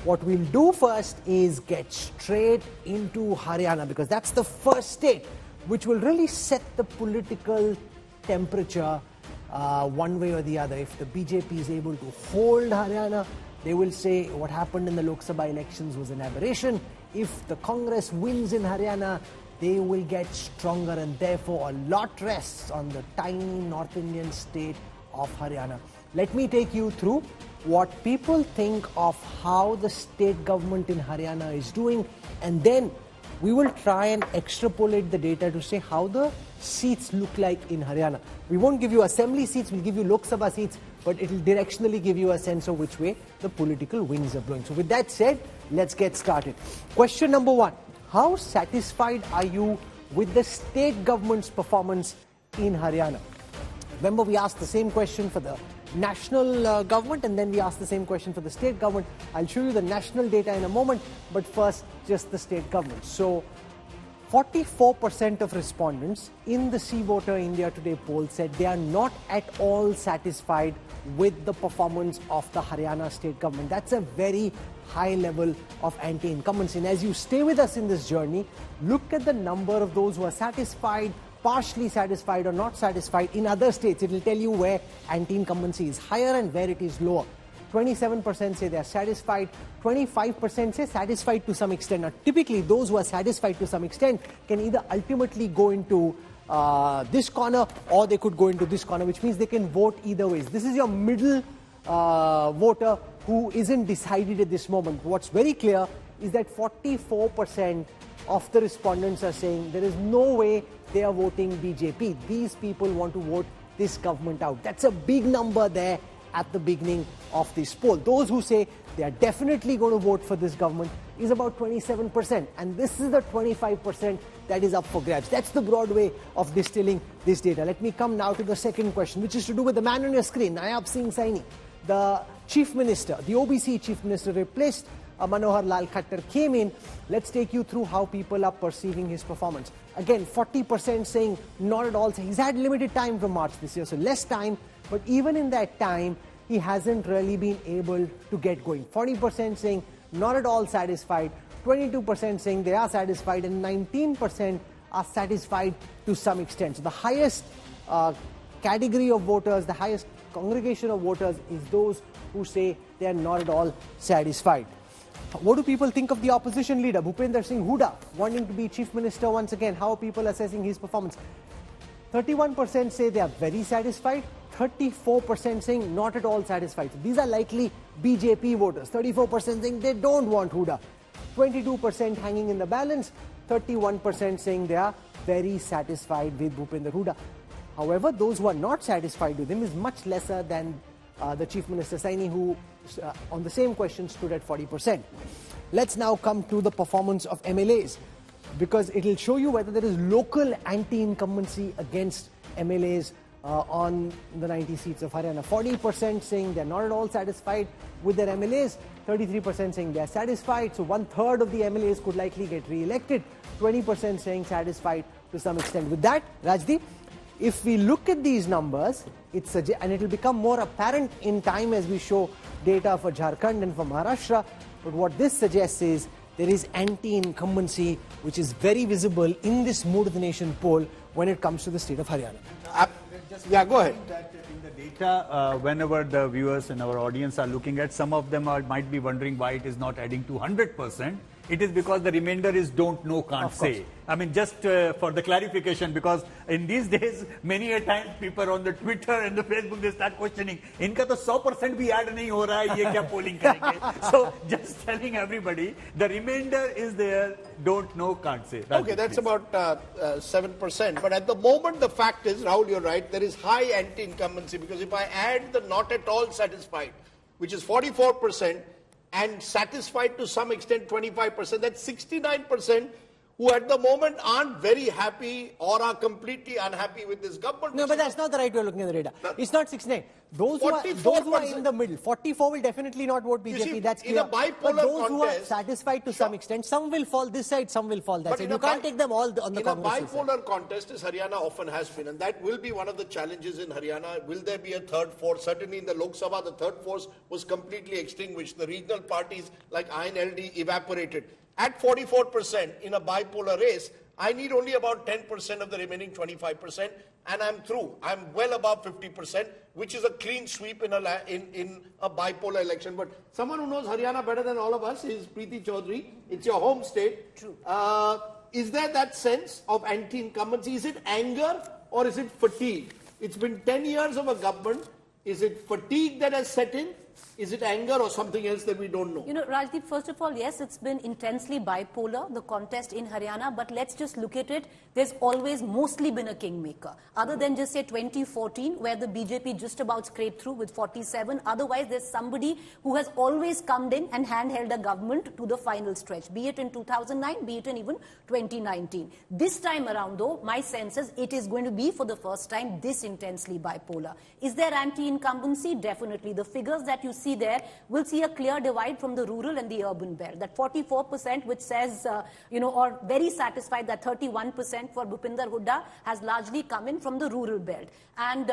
What we'll do first is get straight into Haryana, because that's the first state which will really set the political temperature one way or the other. If the BJP is able to hold Haryana, they will say what happened in the Lok Sabha elections was an aberration. If the Congress wins in Haryana, they will get stronger, and therefore a lot rests on the tiny North Indian state of Haryana. Let me take you through what people think of how the state government in Haryana is doing, and then we will try and extrapolate the data to say how the seats look like in Haryana. We won't give you assembly seats, we'll give you Lok Sabha seats, but it will directionally give you a sense of which way the political winds are blowing. So with that said, let's get started. Question number one. How satisfied are you with the state government's performance in Haryana? Remember, we asked the same question for the national government, and then we asked the same question for the state government. I'll show you the national data in a moment, but first just the state government. So 44% of respondents in the See Voter India Today poll said they are not at all satisfied with the performance of the Haryana state government. That's a very high level of anti-incumbency. And as you stay with us in this journey, look at the number of those who are satisfied, partially satisfied or not satisfied in other states. It will tell you where anti-incumbency is higher and where it is lower. 27% say they are satisfied, 25% say satisfied to some extent. Now, typically, those who are satisfied to some extent can either ultimately go into this corner or they could go into this corner, which means they can vote either ways. This is your middle voter who isn't decided at this moment. What's very clear is that 44% of the respondents are saying there is no way they are voting BJP. These people want to vote this government out. That's a big number there at the beginning of this poll. Those who say they are definitely going to vote for this government is about 27%. And this is the 25% that is up for grabs. That's the broad way of distilling this data. Let me come now to the second question, which is to do with the man on your screen, Nayab Singh Saini. The Chief Minister, the OBC Chief Minister replaced Manohar Lal Khattar, came in. Let's take you through how people are perceiving his performance. Again, 40% saying not at all. He's had limited time from March this year, so less time. But even in that time, he hasn't really been able to get going. 40% saying not at all satisfied, 22% saying they are satisfied, and 19% are satisfied to some extent. So the highest category of voters, the highest congregation of voters is those who say they are not at all satisfied. What do people think of the opposition leader, Bhupender Singh Hooda, wanting to be Chief Minister once again? How are people assessing his performance? 31% say they are very satisfied, 34% saying not at all satisfied. So these are likely BJP voters. 34% saying they don't want Hooda. 22% hanging in the balance. 31% saying they are very satisfied with Bhupender Hooda. However, those who are not satisfied with him is much lesser than the Chief Minister Saini, who on the same question stood at 40%. Let's now come to the performance of MLAs, because it will show you whether there is local anti-incumbency against MLAs on the 90 seats of Haryana. 40% saying they're not at all satisfied with their MLAs, 33% saying they're satisfied, so 1/3 of the MLAs could likely get re-elected, 20% saying satisfied to some extent. With that, Rajdeep, if we look at these numbers, and it will become more apparent in time as we show data for Jharkhand and for Maharashtra, but what this suggests is there is anti-incumbency which is very visible in this Mood of the Nation poll when it comes to the state of Haryana. Yeah, go ahead. That in the data, whenever the viewers and our audience are looking at, some of them might be wondering why it is not adding to 100%. It is because the remainder is don't know, can't say. I mean, just for the clarification, because in these days, many a times people on the Twitter and the Facebook, they start questioning, इनका तो 100% भी add नहीं हो रहा है, ये क्या polling करेंगे? So, just telling everybody, the remainder is there, don't know, can't say. Okay, that's about 7%. But at the moment, the fact is, Rahul, you're right, there is high anti-incumbency, because if I add the not at all satisfied, which is 44%, and satisfied to some extent 25%, that's 69% who at the moment aren't very happy or are completely unhappy with this government. No, but that's not the right way of looking at the data. It's not 6-9. Those who are in the middle, 44 will definitely not vote BJP, see, that's clear. in a bipolar but those contest, who are satisfied to some extent, some will fall this side, some will fall that side. You can't take them all on the Congress side. In a bipolar contest, as Haryana often has been, and that will be one of the challenges in Haryana. Will there be a third force? Certainly in the Lok Sabha, the third force was completely extinguished. The regional parties like INLD evaporated. At 44% in a bipolar race, I need only about 10% of the remaining 25%, and I'm through. I'm well above 50%, which is a clean sweep in a bipolar election. But someone who knows Haryana better than all of us is Preeti Chaudhary. It's your home state. True. Is there that sense of anti-incumbency? Is it anger or is it fatigue? It's been 10 years of a government. Is it fatigue that has set in? Is it anger or something else that we don't know? You know, Rajdeep, first of all, yes, it's been intensely bipolar, the contest in Haryana, but let's just look at it. There's always mostly been a kingmaker. Other than just say 2014, where the BJP just about scraped through with 47. Otherwise, there's somebody who has always come in and handheld a government to the final stretch, be it in 2009, be it in even 2019. This time around, though, my sense is it is going to be for the first time this intensely bipolar. Is there anti-incumbency? Definitely. The figures that you see there will see a clear divide from the rural and the urban belt. That 44% which says, or very satisfied that 31% for Bhupinder Hooda has largely come in from the rural belt. And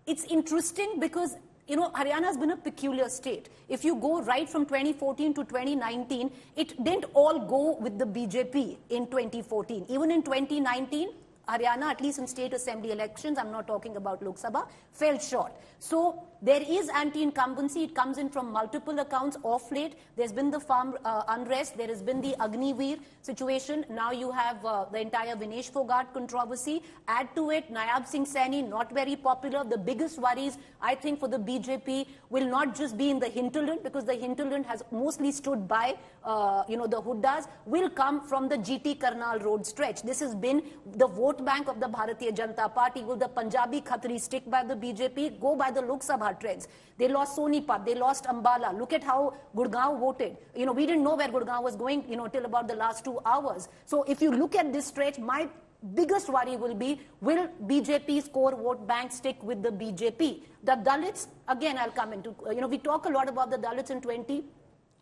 it's interesting because Haryana has been a peculiar state. If you go right from 2014 to 2019, it didn't all go with the BJP in 2014. Even in 2019, Haryana, at least in state assembly elections, I'm not talking about Lok Sabha, fell short. So there is anti-incumbency. It comes in from multiple accounts off late. There's been the farm unrest. There has been the Agniveer situation. Now you have the entire Vinesh Fogart controversy. Add to it, Nayab Singh Saini, not very popular. The biggest worries, I think, for the BJP will not just be in the hinterland, because the hinterland has mostly stood by, the Hoodas, will come from the GT Karnal road stretch. This has been the vote bank of the Bharatiya Janata Party. Will the Punjabi Khatri stick by the BJP? Go by the Lok Sabha trends. They lost Sonipat, they lost Ambala. Look at how Gurgaon voted. We didn't know where Gurgaon was going, till about the last 2 hours. So if you look at this stretch, my biggest worry will be, will BJP's core vote bank stick with the BJP? The Dalits, again, I'll come into, we talk a lot about the Dalits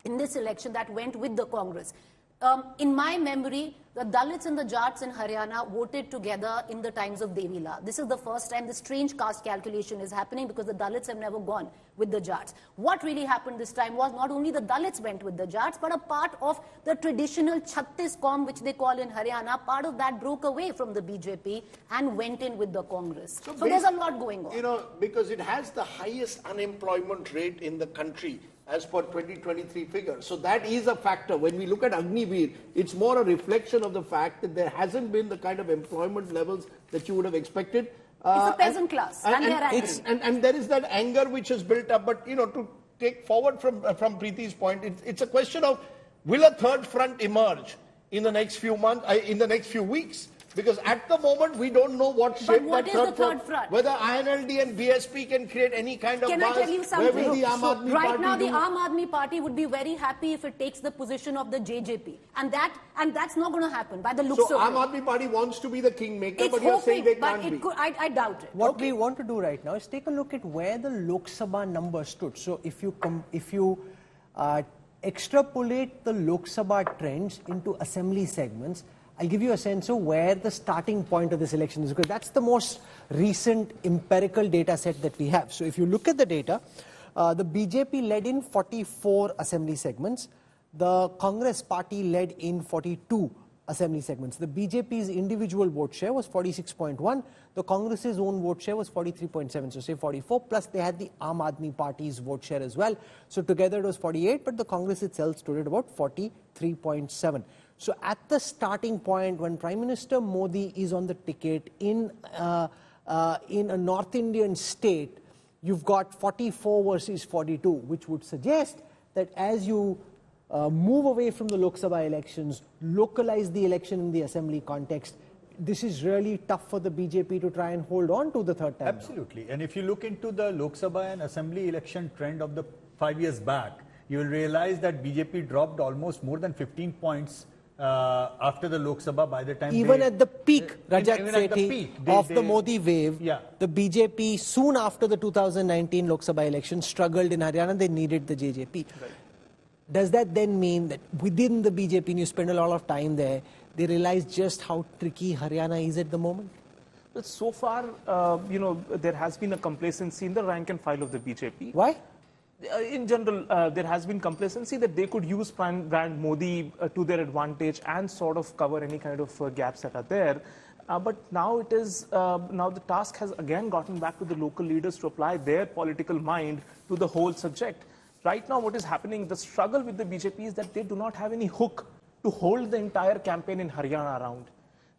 in this election that went with the Congress. In my memory, the Dalits and the Jats in Haryana voted together in the times of Devila. This is the first time the strange caste calculation is happening, because the Dalits have never gone with the Jats. What really happened this time was not only the Dalits went with the Jats, but a part of the traditional Chhattis Qaum, which they call in Haryana, part of that broke away from the BJP and went in with the Congress. So there's a lot going on. Because it has the highest unemployment rate in the country as per 2023 figures. So that is a factor. When we look at Agniveer, it's more a reflection of the fact that there hasn't been the kind of employment levels that you would have expected. It's a peasant class, and they're angry. And there is that anger which has built up. But, to take forward from Preeti's point, it's a question of, will a third front emerge in the next few months, in the next few weeks? Because at the moment, we don't know what shape what is the third front? Whether INLD and BSP can create any kind of buzz. Can I tell you something? Right now, the Aam Aadmi Party would be very happy if it takes the position of the JJP. And that's not going to happen by the looks of it. So Aam Aadmi Party wants to be the kingmaker, but you're saying they can't be. I doubt it. What we want to do right now is take a look at where the Lok Sabha number stood. So if you extrapolate the Lok Sabha trends into assembly segments, I'll give you a sense of where the starting point of this election is, because that's the most recent empirical data set that we have. So if you look at the data, the BJP led in 44 assembly segments. The Congress party led in 42 assembly segments. The BJP's individual vote share was 46.1. The Congress's own vote share was 43.7. So say 44, plus they had the Aam Aadmi Party's vote share as well. So together it was 48, but the Congress itself stood at about 43.7. So at the starting point, when Prime Minister Modi is on the ticket in a North Indian state, you've got 44 versus 42, which would suggest that as you move away from the Lok Sabha elections, localize the election in the assembly context, this is really tough for the BJP to try and hold on to the third time. Absolutely. And if you look into the Lok Sabha and assembly election trend of the 5 years back, you will realize that BJP dropped almost more than 15 points after the Lok Sabha, by the time even at the peak, Rajat even at the Sethi, peak, of the Modi wave, yeah. the BJP, soon after the 2019 Lok Sabha election, struggled in Haryana. They needed the JJP. Right. Does that then mean that within the BJP, and you spend a lot of time there, they realize just how tricky Haryana is at the moment? Well, so far, there has been a complacency in the rank and file of the BJP. Why? In general, there has been complacency that they could use brand Modi to their advantage and sort of cover any kind of gaps that are there. But now it is, now the task has again gotten back to the local leaders to apply their political mind to the whole subject. Right now, what is happening, the struggle with the BJP is that they do not have any hook to hold the entire campaign in Haryana around.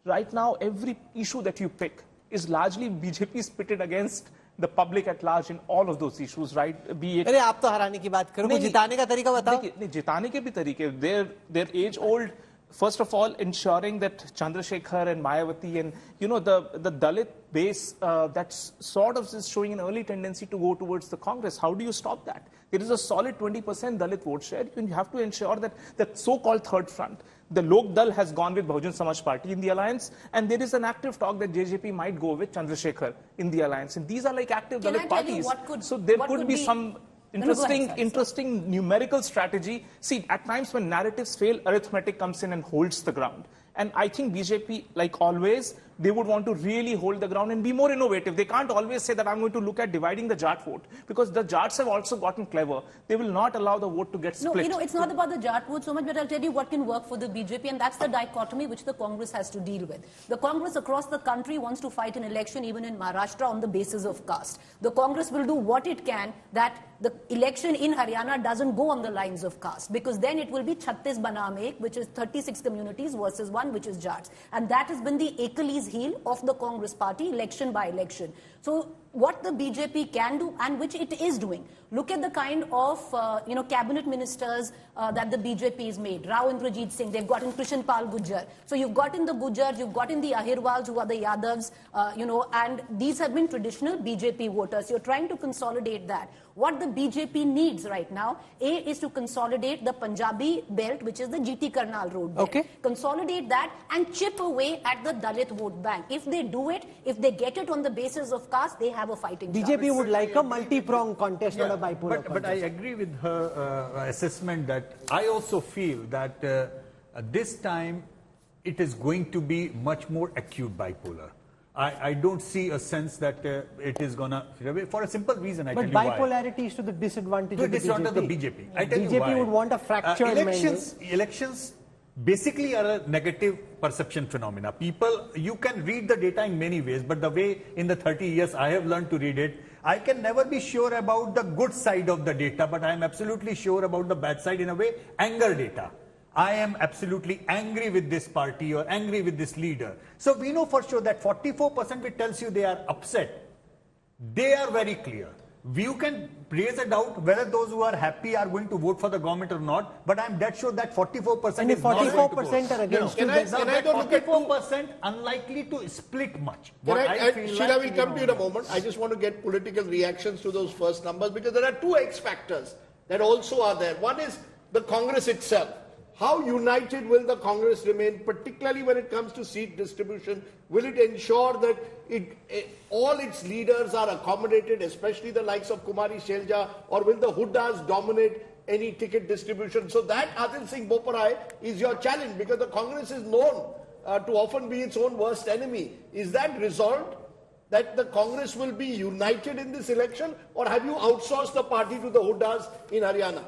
Right now, every issue that you pick is largely BJP spitted against the public at large in all of those issues, right? Be it... अरे आप तो हराने की बात करो, जिताने का तरीका बताओ। नहीं, जिताने के भी तरीके, they're age-old. First of all, ensuring that Chandrasekhar and Mayawati and, the Dalit base, that's sort of is showing an early tendency to go towards the Congress. How do you stop that? There is a solid 20% Dalit vote share. You have to ensure that the so-called third front, the Lok Dal has gone with Bahujan Samaj Party in the alliance, and there is an active talk that JJP might go with Chandrasekhar in the alliance. And these are like active Dalit parties. So there could be some interesting numerical strategy. See, at times when narratives fail, arithmetic comes in and holds the ground. And I think BJP, like always, they would want to really hold the ground and be more innovative. They can't always say that I'm going to look at dividing the Jat vote, because the Jats have also gotten clever. They will not allow the vote to get split. No, it's not about the Jat vote so much, but I'll tell you what can work for the BJP, and that's the dichotomy which the Congress has to deal with. The Congress across the country wants to fight an election, even in Maharashtra, on the basis of caste. The Congress will do what it can that the election in Haryana doesn't go on the lines of caste, because then it will be 36 banam ek, which is 36 communities versus one which is Jats. And that has been the Achilles heel of the Congress party, election by election. So what the BJP can do, and which it is doing, look at the kind of cabinet ministers that the BJP has made. Rao Indrajit Singh, they've gotten Krishan Pal Gujjar. So you've gotten the Gujjars, you've gotten the Ahirwals, who are the Yadavs, and these have been traditional BJP voters. You're trying to consolidate that. What the BJP needs right now, is to consolidate the Punjabi belt, which is the GT Karnal road belt. Okay. Consolidate that and chip away at the Dalit vote bank. If they do it, if they get it on the basis of caste, they have a fighting chance. BJP would like a multi-pronged contest, not a bipolar contest. But I agree with her assessment that I also feel that this time it is going to be much more acute bipolar. I don't see a sense that it is going to, for a simple reason, I tell you why. But bipolarity is to the disadvantage of the BJP. To the BJP. I tell you why. BJP would want a fractured elections basically are a negative perception phenomena. People, you can read the data in many ways, but the way in the 30 years I have learned to read it, I can never be sure about the good side of the data, but I am absolutely sure about the bad side, in a way, anger data. I am absolutely angry with this party or angry with this leader. So we know for sure that 44% which tells you they are upset. They are very clear. You can raise a doubt whether those who are happy are going to vote for the government or not, but I'm dead sure that 44% and is not going to vote. 44% are against. Can I look at 44% unlikely to split much. Sheila, we'll come to you in a moment. I just want to get political reactions to those first numbers, because there are two X factors that also are there. One is the Congress itself. How united will the Congress remain, particularly when it comes to seat distribution? Will it ensure that all its leaders are accommodated, especially the likes of Kumari Shelja, or will the Huddas dominate any ticket distribution? So that, Adil Singh Boparai, is your challenge, because the Congress is known to often be its own worst enemy. Is that resolved, that the Congress will be united in this election, or have you outsourced the party to the Huddas in Haryana?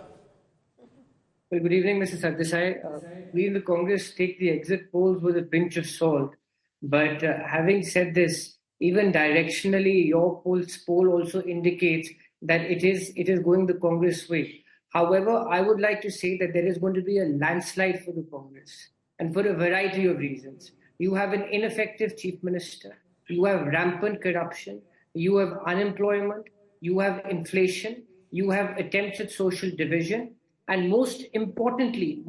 Well, good evening, Mr. Sardesai. We in the Congress take the exit polls with a pinch of salt. But having said this, even directionally, your poll also indicates that it is going the Congress way. However, I would like to say that there is going to be a landslide for the Congress, and for a variety of reasons. You have an ineffective chief minister. You have rampant corruption. You have unemployment. You have inflation. You have attempts at social division. And most importantly,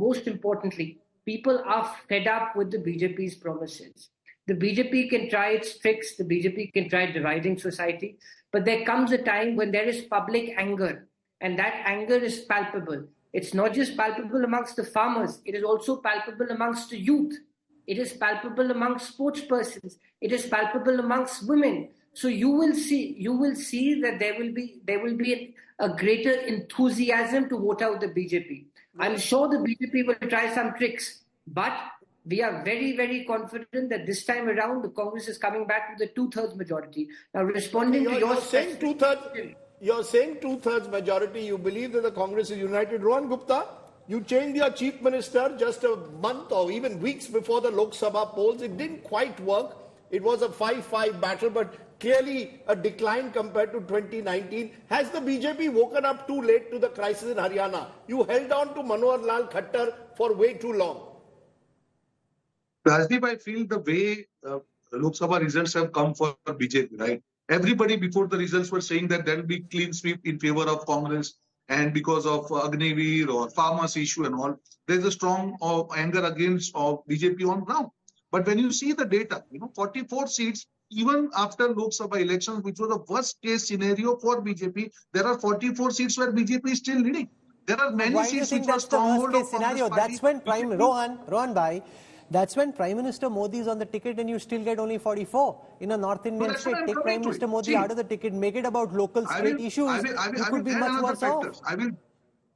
people are fed up with the BJP's promises. The BJP can try its tricks, the BJP can try dividing society, but there comes a time when there is public anger, and that anger is palpable. It's not just palpable amongst the farmers, it is also palpable amongst the youth. It is palpable amongst sports persons. It is palpable amongst women. So you will see that there will be a greater enthusiasm to vote out the BJP. I'm sure the BJP will try some tricks, but we are very, very confident that this time around the Congress is coming back with a 2/3 majority. Now, responding to your saying you're saying 2/3 majority. You believe that the Congress is united. Rohan Gupta, you changed your chief minister just a month or even weeks before the Lok Sabha polls. It didn't quite work. It was a 5-5 battle, but clearly a decline compared to 2019. Has the BJP woken up too late to the crisis in Haryana? You held on to Manohar Lal Khattar for way too long. Rajdeep, I feel the way Lok Sabha results have come for BJP, right? Everybody before the results were saying that there will be clean sweep in favor of Congress, and because of Agniveer or farmers issue and all, there's a strong anger against BJP on ground. But when you see the data, 44 seats, even after Lok Sabha elections, which was the worst case scenario for BJP, there are 44 seats where BJP is still leading. There are many seats which were stronghold of Congress party. That's when Rohan Bhai, that's when Prime Minister Modi is on the ticket and you still get only 44 in a North Indian state. Take Prime Minister Modi out of the ticket, make it about local state issues. It could be much worse off. I will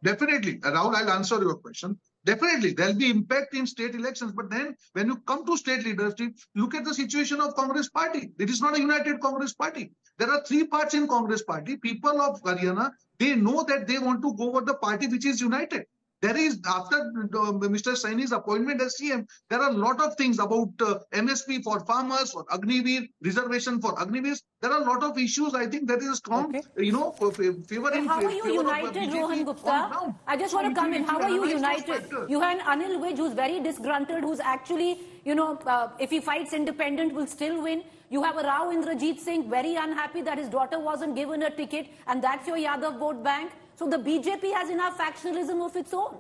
definitely, Rahul, I'll answer your question. Definitely, there'll be impact in state elections. But then when you come to state leadership, look at the situation of Congress party. It is not a united Congress party. There are three parts in Congress party. People of Haryana, they know that they want to go for the party which is united. There is, after Mr. Saini's appointment as CM, there are a lot of things about MSP for farmers, for Agniveer, reservation for Agniveer. There are a lot of issues. I think there is a strong, favor in How are you united, Rohan Gupta? I just want to come in. How are you united? You have Anil Vij, who's very disgruntled, who's actually, if he fights independent, will still win. You have a Rao Indrajit Singh, very unhappy that his daughter wasn't given a ticket, and that's your Yadav vote bank. So the BJP has enough factionalism of its own,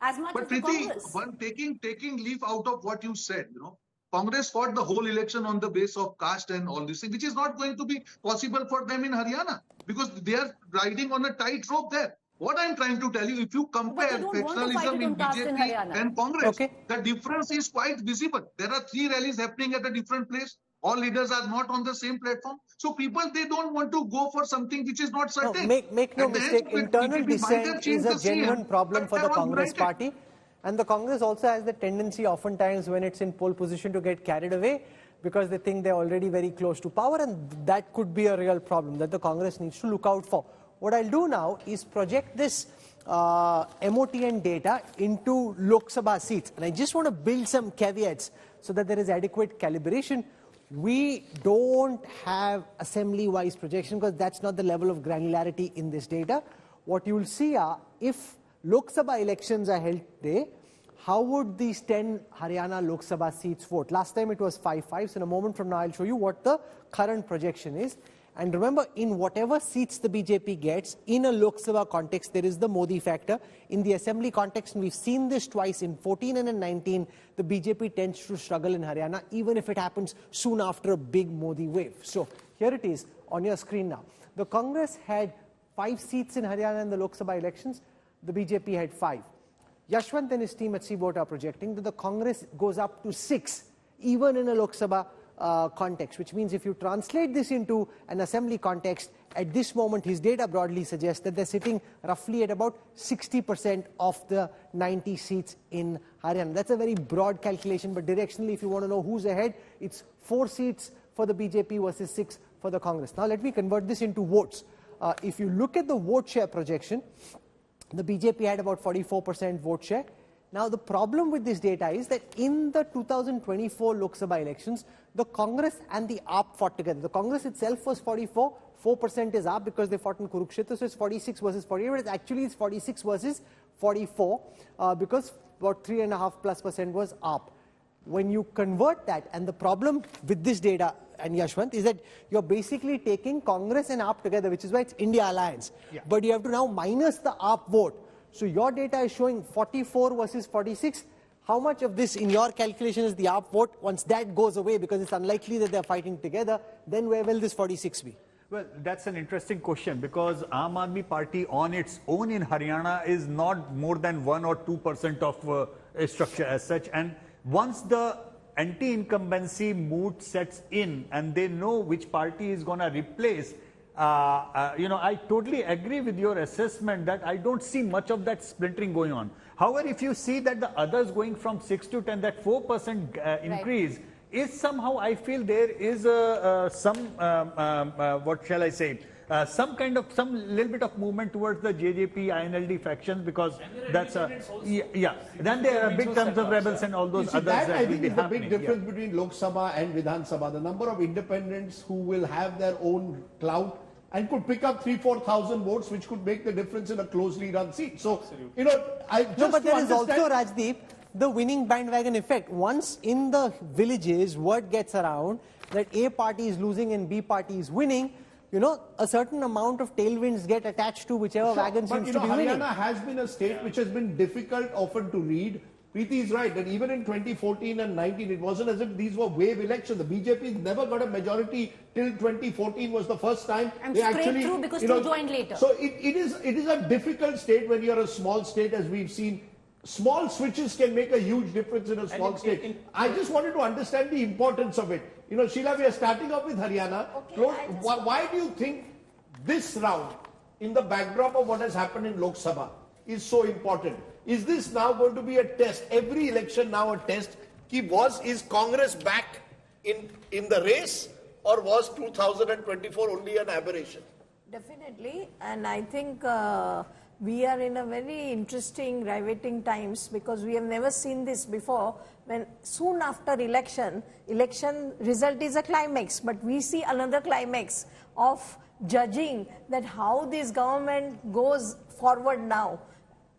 as much as the Congress. But taking leaf out of what you said, Congress fought the whole election on the base of caste and all this thing, which is not going to be possible for them in Haryana because they are riding on a tightrope there. What I'm trying to tell you, if you compare factionalism in BJP and Congress, the difference is quite visible. There are 3 rallies happening at a different place. All leaders are not on the same platform. So people, they don't want to go for something which is not certain. No, make no mistake, internal dissent is a genuine problem for the Congress party. And the Congress also has the tendency oftentimes when it's in pole position to get carried away because they think they're already very close to power, and that could be a real problem that the Congress needs to look out for. What I'll do now is project this MOTN data into Lok Sabha seats. And I just want to build some caveats so that there is adequate calibration. We don't have assembly-wise projection because that's not the level of granularity in this data. What you'll see are, if Lok Sabha elections are held today, how would these 10 Haryana Lok Sabha seats vote? Last time it was 5-5, so in a moment from now I'll show you what the current projection is. And remember, in whatever seats the BJP gets, in a Lok Sabha context, there is the Modi factor. In the assembly context, and we've seen this twice, in 14 and in 19, the BJP tends to struggle in Haryana, even if it happens soon after a big Modi wave. So here it is on your screen now. The Congress had 5 seats in Haryana in the Lok Sabha elections. The BJP had 5. Yashwant and his team at CBOT are projecting that the Congress goes up to 6, even in a Lok Sabha context, which means if you translate this into an assembly context, at this moment his data broadly suggests that they're sitting roughly at about 60% of the 90 seats in Haryana. That's a very broad calculation, but directionally, if you want to know who's ahead, it's 4 seats for the BJP versus 6 for the Congress. Now let me convert this into votes. If you look at the vote share projection, the BJP had about 44% vote share. Now, the problem with this data is that in the 2024 Lok Sabha elections, the Congress and the AAP fought together. The Congress itself was 44, 4% is AAP because they fought in Kurukshetra, so it's 46 versus 48, but actually it's 46 versus 44 because about 3.5+% was AAP. When you convert that, and the problem with this data, and Yashwant, is that you're basically taking Congress and AAP together, which is why it's India Alliance. Yeah. But you have to now minus the AAP vote. So your data is showing 44 versus 46. How much of this in your calculation is the AAP vote? Once that goes away, because it's unlikely that they're fighting together, then where will this 46 be? Well, that's an interesting question because Aam Aadmi Party on its own in Haryana is not more than 1 or 2% of a structure as such. And once the anti-incumbency mood sets in and they know which party is going to replace, I totally agree with your assessment that I don't see much of that splintering going on. However, if you see that the others going from 6 to 10, that 4% increase is somehow, I feel there is what shall I say, some little bit of movement towards the JJP, INLD factions because that's Then there are big terms of rebels and all those others that I will think be is the happening. big difference between Lok Sabha and Vidhan Sabha. The number of independents who will have their own clout and could pick up 3,000-4,000 votes, which could make the difference in a closely run seat. So, but there is also, Rajdeep, the winning bandwagon effect. Once in the villages, word gets around that A party is losing and B party is winning, a certain amount of tailwinds get attached to whichever wagon seems to be winning. Haryana has been a state which has been difficult often to read. Preeti is right that even in 2014 and 19, it wasn't as if these were wave elections. The BJP never got a majority till 2014 was the first time. And they straight actually, through because they joined later. So it is a difficult state when you're a small state, as we've seen. Small switches can make a huge difference in a small state. I just wanted to understand the importance of it. Sheila, we are starting off with Haryana. Okay, why do you think this round, in the backdrop of what has happened in Lok Sabha, is so important? Is this now going to be a test? Every election now a test. Is Congress back in the race, or was 2024 only an aberration? Definitely, and I think we are in a very interesting, riveting times because we have never seen this before. When soon after election result is a climax, but we see another climax of judging that how this government goes forward now.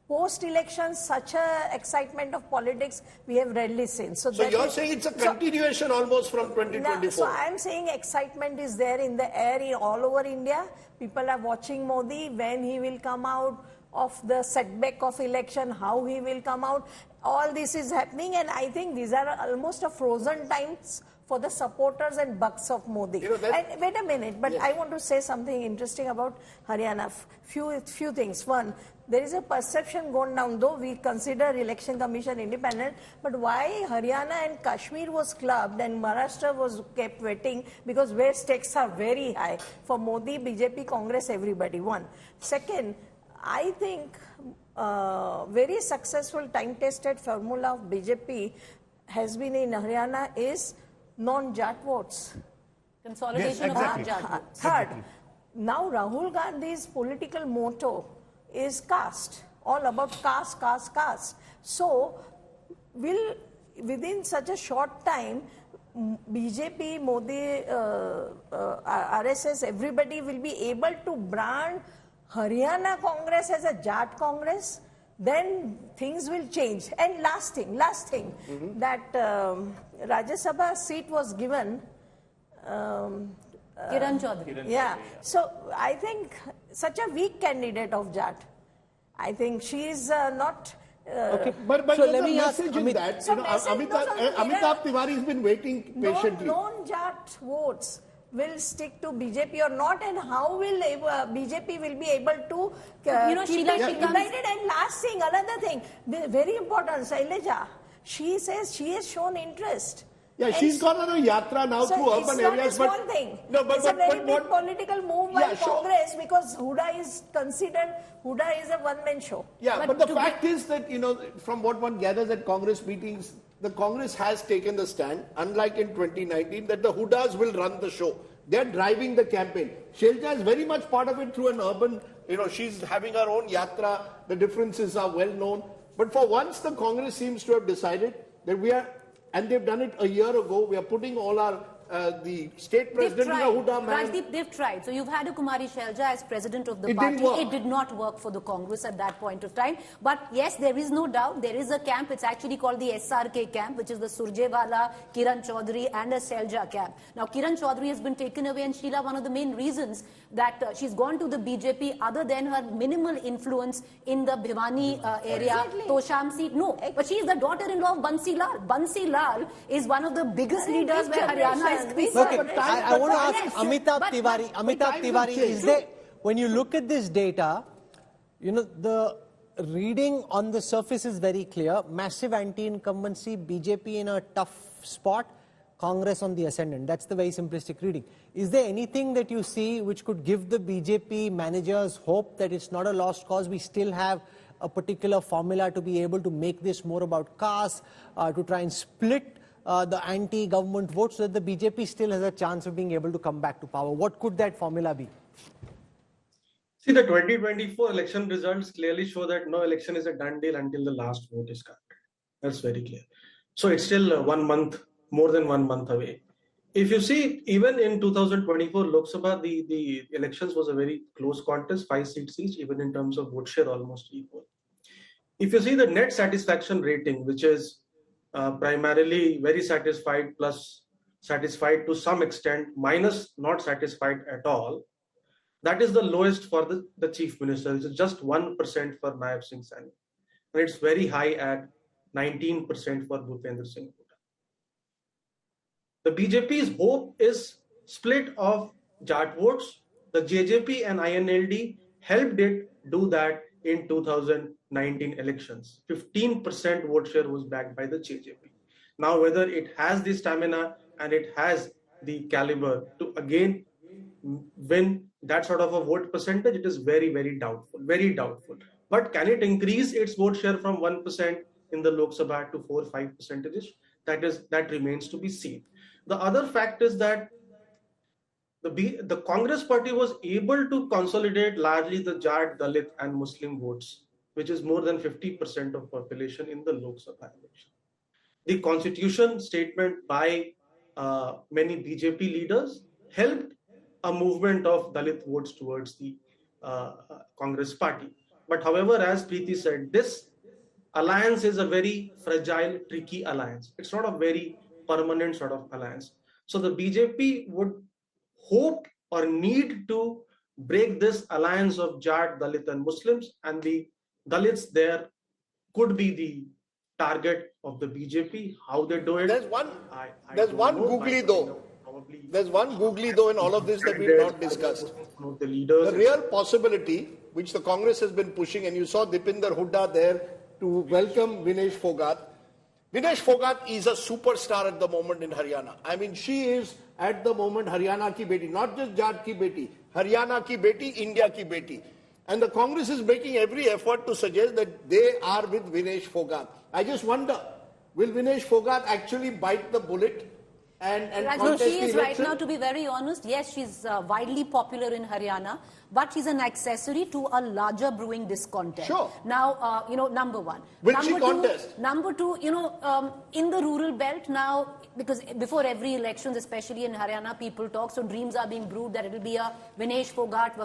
Post-election, such a excitement of politics we have rarely seen. So you're saying it's a continuation almost from 2024? So I'm saying excitement is there in the air all over India. People are watching Modi, when he will come out of the setback of election, how he will come out. All this is happening, and I think these are almost a frozen times for the supporters and bucks of Modi. And wait a minute, but I want to say something interesting about Haryana. Few things. One, there is a perception going down, though we consider election commission independent, but why Haryana and Kashmir was clubbed and Maharashtra was kept waiting, because where stakes are very high for Modi, BJP, Congress, everybody. One. Second, I think very successful time-tested formula of BJP has been in Haryana is non-Jat votes. Consolidation of non-Jat votes. Third, now Rahul Gandhi's political motto is caste, all about caste, caste, caste. So, within such a short time, BJP, Modi, RSS, everybody will be able to brand Haryana Congress as a Jat Congress, then things will change. And last thing, that Rajya Sabha seat was given Kiran Chaudhary. Yeah. So I think such a weak candidate of Jat. I think she is not. Okay, but so let me ask Amitabh Tiwari has been waiting patiently. Non-Jat votes will stick to BJP or not, and how will BJP will be able to keep it united? And last thing, another thing, very important, Shaileja, she says she has shown interest. Yeah, and she's gone on a yatra now through urban areas. But one thing. It's a very big political move by Congress because Huda is a one-man show. Yeah, but the fact is that, from what one gathers at Congress meetings, the Congress has taken the stand, unlike in 2019, that the Hudas will run the show. They're driving the campaign. Shailja is very much part of it through an urban, she's having her own yatra. The differences are well known. But for once, the Congress seems to have decided that and they've done it a year ago, we are putting all our the state president in a Huda man. Rajdeep, they've tried. So you've had a Kumari Shailja as president of the party. It did not work for the Congress at that point of time. But yes, there is no doubt. There is a camp. It's actually called the SRK camp, which is the Surjewala, Kiran Chaudhary and a Shailja camp. Now, Kiran Chaudhary has been taken away, and Sheila, one of the main reasons that she's gone to the BJP, other than her minimal influence in the Bhiwani area, Tosham seat. No, but she is the daughter-in-law of Bansi Lal. Bansi Lal is one of the biggest leaders where Haryana is Ranveer. Okay, I want to ask Amitabh Tiwari, is there, when you look at this data, you know, the reading on the surface is very clear. Massive anti-incumbency, BJP in a tough spot, Congress on the ascendant. That's the very simplistic reading. Is there anything that you see which could give the BJP managers hope that it's not a lost cause? We still have a particular formula to be able to make this more about caste, to try and split the anti-government votes so that the BJP still has a chance of being able to come back to power. What could that formula be? See, the 2024 election results clearly show that no election is a done deal until the last vote is counted. That's very clear. So it's still 1 month, more than 1 month away. If you see, even in 2024 Lok Sabha, the elections was a very close contest, 5 seats each, even in terms of vote share, almost equal. If you see the net satisfaction rating, which is primarily very satisfied plus satisfied to some extent minus not satisfied at all, that is the lowest for the chief minister. It's just 1% for Nayab Singh Saini. And it's very high at 19% for Bhupendra Singh Hooda. The BJP's hope is split of Jat votes. The JJP and INLD helped it do that in 2019 elections. 15% vote share was backed by the JJP. Now, whether it has the stamina and it has the caliber to again win that sort of a vote percentage, it is very, very doubtful, very doubtful. But can it increase its vote share from 1% in the Lok Sabha to 4-5%? That remains to be seen. The other fact is that the Congress party was able to consolidate largely the Jat, Dalit and Muslim votes, which is more than 50% of population in the Lok Sabha election. The constitution statement by many BJP leaders helped a movement of Dalit votes towards the Congress party. But however, as Preeti said, this alliance is a very fragile, tricky alliance. It's not a very permanent sort of alliance. So the BJP would hope or need to break this alliance of Jat, Dalit and Muslims, and the Dalits there could be the target of the BJP. How they do it? There's one googly though in all of this that we've not discussed. The real possibility which the Congress has been pushing, and you saw Dipinder Hooda there to welcome Vinesh Phogat. Vinesh Phogat is a superstar at the moment in Haryana. I mean, she is at the moment Haryana ki beti, not just Jat ki beti, Haryana ki beti, India ki beti. And the Congress is making every effort to suggest that they are with Vinesh Phogat. I just wonder, will Vinesh Phogat actually bite the bullet and contest she is the right election? now, to be very honest. Yes, she's widely popular in Haryana, but she's an accessory to a larger brewing discontent. Sure. Now, number one. Will she contest? Number two, in the rural belt now, because before every elections, especially in Haryana, people talk, so dreams are being brewed that it will be a Vinesh Phogat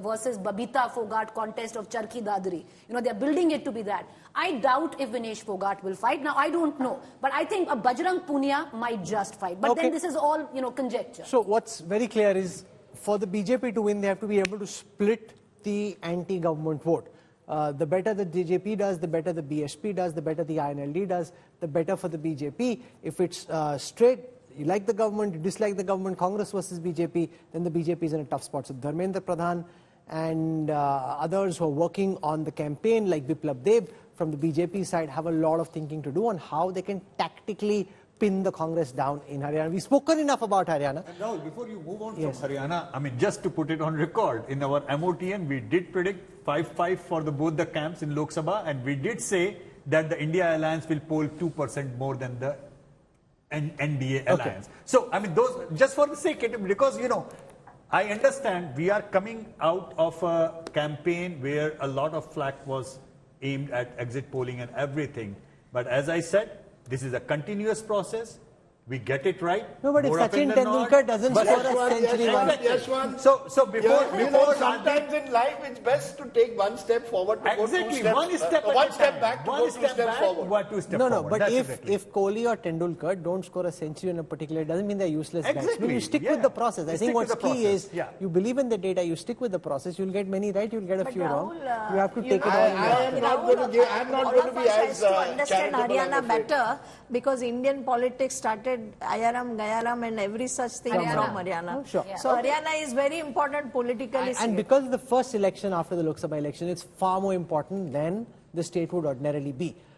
versus Babita Phogat contest of Charki Dadri. They're building it to be that. I doubt if Vinesh Phogat will fight. Now, I don't know, but I think a Bajrang Punia might just fight. But then this is all, conjecture. So what's very clear is, for the BJP to win, they have to be able to split the anti-government vote. The better the JJP does, the better the BSP does, the better the INLD does, the better for the BJP. If it's straight, you like the government, you dislike the government, Congress versus BJP, then the BJP is in a tough spot. So Dharmendra Pradhan and others who are working on the campaign, like Biplab Deb from the BJP side, have a lot of thinking to do on how they can tactically pin the Congress down in Haryana. We've spoken enough about Haryana. And now, before you move on from Haryana, I mean, just to put it on record, in our MOTN, we did predict 5-5 for both the camps in Lok Sabha, and we did say that the India alliance will poll 2% more than the NDA alliance. So, I mean, those, just for the sake of it, because, I understand we are coming out of a campaign where a lot of flack was aimed at exit polling and everything. But as I said, this is a continuous process. We get it right. No, but if Sachin Tendulkar doesn't score a century, So before sometimes in life it's best to take one step forward to go two steps, one step back to go two steps forward. No, but if Kohli or Tendulkar don't score a century in a particular, it doesn't mean they're useless batsmen. You stick with the process. I think what's key is you believe in the data, you stick with the process, you'll get many right, you'll get a few wrong. You have to take it all. I am not going to be as to understand Haryana better. because Indian politics started Ayaram, Gayaram and every such thing from Haryana. Oh, sure. So Haryana is very important politically. And because of the first election after the Lok Sabha election, it's far more important than the state would ordinarily be.